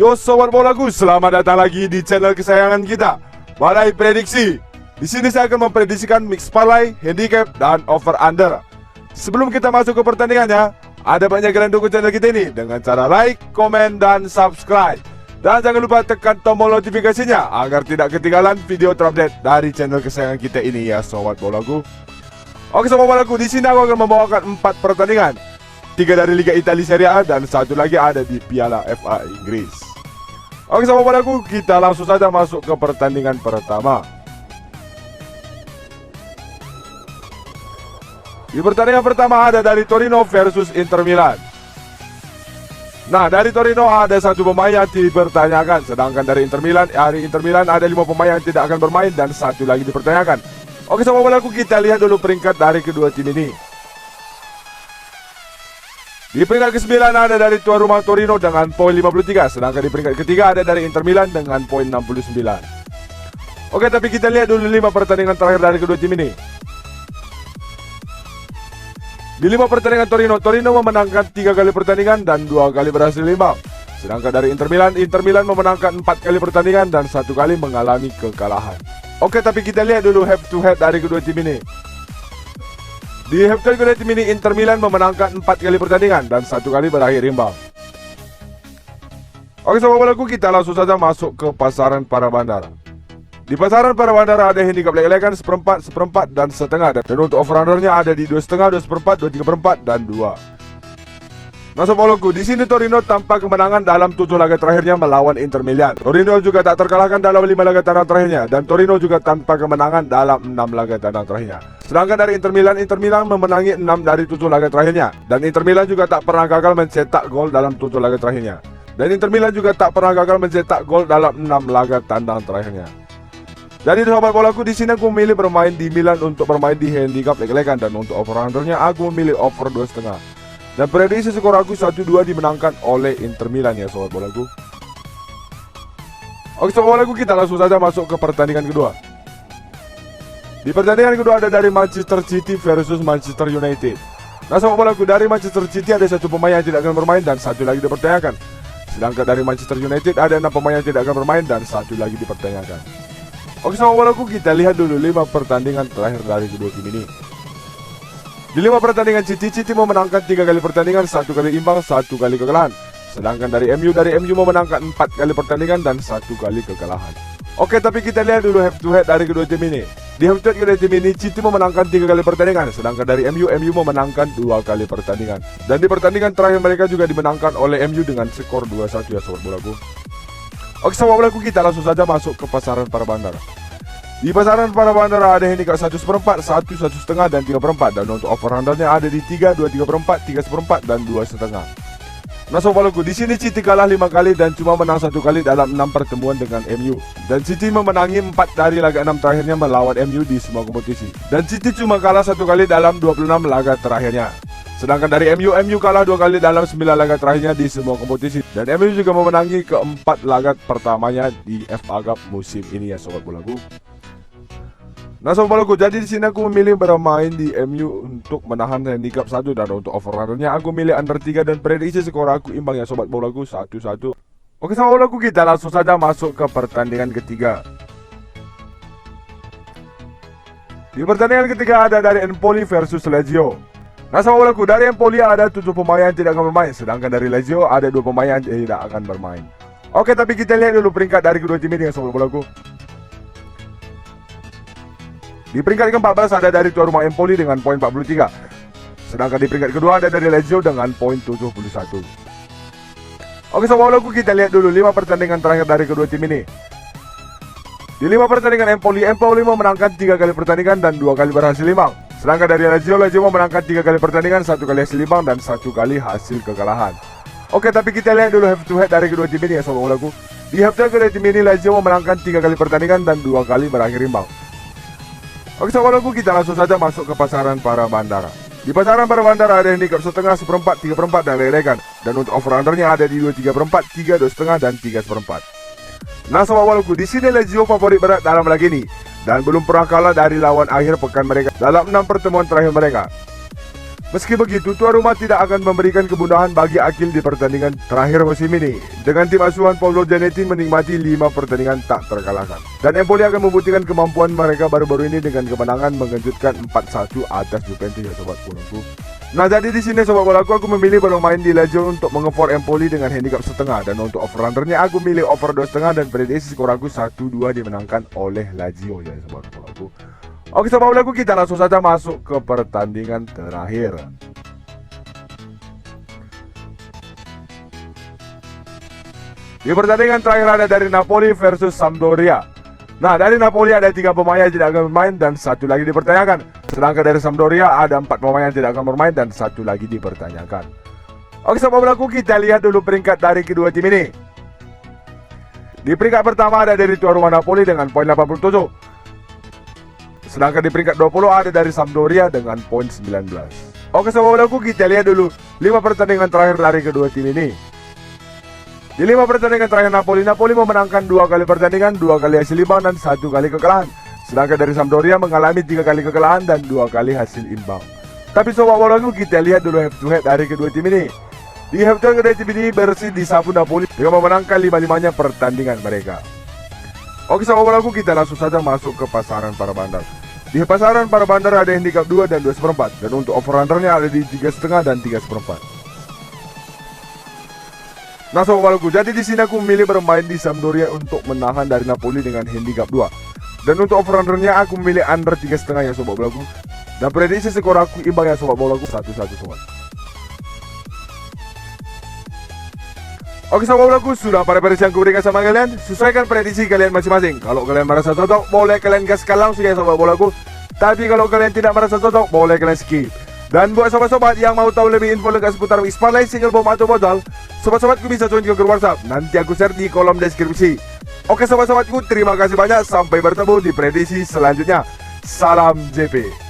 Yo sobat bolaku, selamat datang lagi di channel kesayangan kita, Balai Prediksi. Di sini saya akan memprediksikan mix parlay, handicap, dan over under. Sebelum kita masuk ke pertandingannya, ada banyak kalian dukung channel kita ini dengan cara like, komen, dan subscribe. Dan jangan lupa tekan tombol notifikasinya agar tidak ketinggalan video terupdate dari channel kesayangan kita ini ya sobat bolaku. Oke sobat bolaku, di sini aku akan membawakan 4 pertandingan. 3 dari Liga Italia Serie A dan 1 lagi ada di Piala FA Inggris. Oke sobat bolaku, kita langsung saja masuk ke pertandingan pertama. Di pertandingan pertama ada dari Torino versus Inter Milan. Nah, dari Torino ada 1 pemain yang dipertanyakan, sedangkan dari Inter Milan ada 5 pemain yang tidak akan bermain dan 1 lagi dipertanyakan. Oke sobat bolaku, kita lihat dulu peringkat dari kedua tim ini. Di peringkat ke-9 ada dari tuan rumah Torino dengan poin 53, sedangkan di peringkat ketiga ada dari Inter Milan dengan poin 69. Oke, tapi kita lihat dulu 5 pertandingan terakhir dari kedua tim ini. Di 5 pertandingan Torino memenangkan 3 kali pertandingan dan 2 kali berhasil imbang. Sedangkan dari Inter Milan memenangkan 4 kali pertandingan dan 1 kali mengalami kekalahan. Oke, tapi kita lihat dulu head to head dari kedua tim ini. Di head to head kedua tim ini, Inter Milan memenangkan 4 kali pertandingan dan 1 kali berakhir imbang. Oke sobat bolaku, kita langsung saja masuk ke pasaran para bandara. Di pasaran para bandara ada handicap lek-lekan seperempat, seperempat, dan setengah. Dan untuk over-undernya ada di 2,5, 2,4, 2,34, dan 2. Nah sobat bolaku, di sini Torino tanpa kemenangan dalam 7 laga terakhirnya melawan Inter Milan. Torino juga tak terkalahkan dalam 5 laga tandang terakhirnya, dan Torino juga tanpa kemenangan dalam 6 laga tandang terakhirnya. Sedangkan dari Inter Milan memenangi 6 dari 7 laga terakhirnya, dan Inter Milan juga tak pernah gagal mencetak gol dalam 7 laga terakhirnya. Dan Inter Milan juga tak pernah gagal mencetak gol dalam 6 laga tandang terakhirnya. Jadi sahabat bolaku, di sini aku memilih bermain di Milan untuk bermain di handicap lek-lekan, dan untuk over-undernya aku memilih over 2,5. Dan prediksi skor aku 1-2 dimenangkan oleh Inter Milan ya sobat bolaku. Oke sobat bolaku, kita langsung saja masuk ke pertandingan kedua. Di pertandingan kedua ada dari Manchester City versus Manchester United. Nah sobat bolaku, dari Manchester City ada 1 pemain yang tidak akan bermain dan 1 lagi dipertanyakan. Sedangkan dari Manchester United ada 6 pemain yang tidak akan bermain dan 1 lagi dipertanyakan. Oke sobat bolaku, kita lihat dulu 5 pertandingan terakhir dari kedua tim ini. Di 5 pertandingan City memenangkan 3 kali pertandingan, 1 kali imbang, 1 kali kekalahan. Sedangkan dari MU memenangkan 4 kali pertandingan dan 1 kali kekalahan. Oke, tapi kita lihat dulu head to head dari kedua tim ini. Di head to head kedua tim ini, City memenangkan 3 kali pertandingan, sedangkan dari MU memenangkan 2 kali pertandingan. Dan di pertandingan terakhir mereka juga dimenangkan oleh MU dengan skor 2-1 ya sobat bolaku. Oke sobat bolaku, kita langsung saja masuk ke pasaran para bandara. Di pasaran para bandara ada handicap 1/4, 1/1,5, dan 3/4. Dan untuk over-undernya ada di 3, 2, 3/4, 3/4, dan 2,5. Nah sobat bolaku, di sini City kalah 5 kali dan cuma menang 1 kali dalam 6 pertemuan dengan MU. Dan City memenangi 4 dari laga 6 terakhirnya melawan MU di semua kompetisi. Dan City cuma kalah 1 kali dalam 26 laga terakhirnya. Sedangkan dari MU kalah 2 kali dalam 9 laga terakhirnya di semua kompetisi. Dan MU juga memenangi keempat laga pertamanya di FA Cup musim ini ya sobat bolaku. Nah sobat bolaku, jadi di sini aku memilih bermain di MU untuk menahan handicap 1, dan untuk over-undernya aku milih under 3 dan prediksi skor aku imbang ya sobat bolaku 1-1. Oke sobat bolaku, kita langsung saja masuk ke pertandingan ketiga. Di pertandingan ketiga ada dari Empoli versus Lazio. Nah sobat bolaku, dari Empoli ada 7 pemain yang tidak akan bermain, sedangkan dari Lazio ada 2 pemain yang tidak akan bermain. Oke, tapi kita lihat dulu peringkat dari kedua tim ini ya sobat bolaku. Di peringkat ke-14 ada dari tuan rumah Empoli dengan poin 43. Sedangkan di peringkat kedua ada dari Lazio dengan poin 71. Oke sobat bolaku, kita lihat dulu 5 pertandingan terakhir dari kedua tim ini. Di 5 pertandingan Empoli memenangkan 3 kali pertandingan dan 2 kali berhasil imbang. Sedangkan dari Lazio memenangkan 3 kali pertandingan, 1 kali hasil imbang, dan 1 kali hasil kekalahan. Oke, tapi kita lihat dulu head to head dari kedua tim ini ya sobat bolaku. Di head to head kedua tim ini, Lazio memenangkan 3 kali pertandingan dan 2 kali berakhir imbang. Oke sobat bolaku, kita langsung saja masuk ke pasaran para bandara. Di pasaran para bandara ada handicap 1/2, 1/4, 3/4, dan lek-lekan. Dan untuk over-undernya ada di 2, 3/4, 3, 2,5, dan 3/4. Nah sobat bolaku, di sini Lazio favorit berat dalam laga ini dan belum pernah kalah dari lawan akhir pekan mereka dalam 6 pertemuan terakhir mereka. Meski begitu, tuan rumah tidak akan memberikan kemudahan bagi Akil di pertandingan terakhir musim ini. Dengan tim asuhan Paolo Zanetti menikmati 5 pertandingan tak terkalahkan. Dan Empoli akan membuktikan kemampuan mereka baru-baru ini dengan kemenangan mengejutkan 4-1 atas Juventus ya sobat bolaku. Nah, jadi di sini sobat bolaku aku memilih bermain di Lazio untuk mengevor Empoli dengan handicap setengah, dan untuk over-runnernya aku milih over 2,5 dan prediksi skor aku 1-2 dimenangkan oleh Lazio ya sobat bolaku. Oke sobat bolaku, kita langsung saja masuk ke pertandingan terakhir. Di pertandingan terakhir ada dari Napoli versus Sampdoria. Nah, dari Napoli ada 3 pemain yang tidak akan bermain dan 1 lagi dipertanyakan. Sedangkan dari Sampdoria ada 4 pemain yang tidak akan bermain dan 1 lagi dipertanyakan. Oke sobat bolaku, kita lihat dulu peringkat dari kedua tim ini. Di peringkat pertama ada dari tuan rumah Napoli dengan poin 87. Sedangkan di peringkat 20 ada dari Sampdoria dengan poin 19. Oke sobat bolaku, kita lihat dulu 5 pertandingan terakhir dari kedua tim ini. Di 5 pertandingan terakhir Napoli memenangkan 2 kali pertandingan, 2 kali hasil imbang dan 1 kali kekalahan. Sedangkan dari Sampdoria mengalami 3 kali kekalahan dan 2 kali hasil imbang. Tapi sobat bolaku, kita lihat dulu head to head dari kedua tim ini. Di head to head kedua tim ini bersih disapu Napoli dengan memenangkan 5-5-nya pertandingan mereka. Oke sobat bolaku, kita langsung saja masuk ke pasaran para bandar. Di pasaran para bandar ada handicap 2 dan 2/4, dan untuk over-runnernya ada di 3,5 dan 3/4. Nah sobat bolaku, jadi di sini aku memilih bermain di Sampdoria untuk menahan dari Napoli dengan handicap 2. Dan untuk over-runnernya aku memilih under 3,5 ya sobat bolaku. Dan prediksi skor aku imbang ya sobat bolaku 1-1 sobat. Oke sobat bolaku, sudah pada prediksi yang kuberikan sama kalian. Sesuaikan prediksi kalian masing-masing. Kalau kalian merasa cocok, boleh kalian gaskan langsung ya sobat bolaku. Tapi kalau kalian tidak merasa cocok, boleh kalian skip. Dan buat sobat-sobat yang mau tahu lebih info lengkap seputar Wisma Live, single bom atau modal, sobat-sobatku bisa join ke grup WhatsApp. Nanti aku share di kolom deskripsi. Oke sobat-sobatku, terima kasih banyak. Sampai bertemu di prediksi selanjutnya. Salam JP.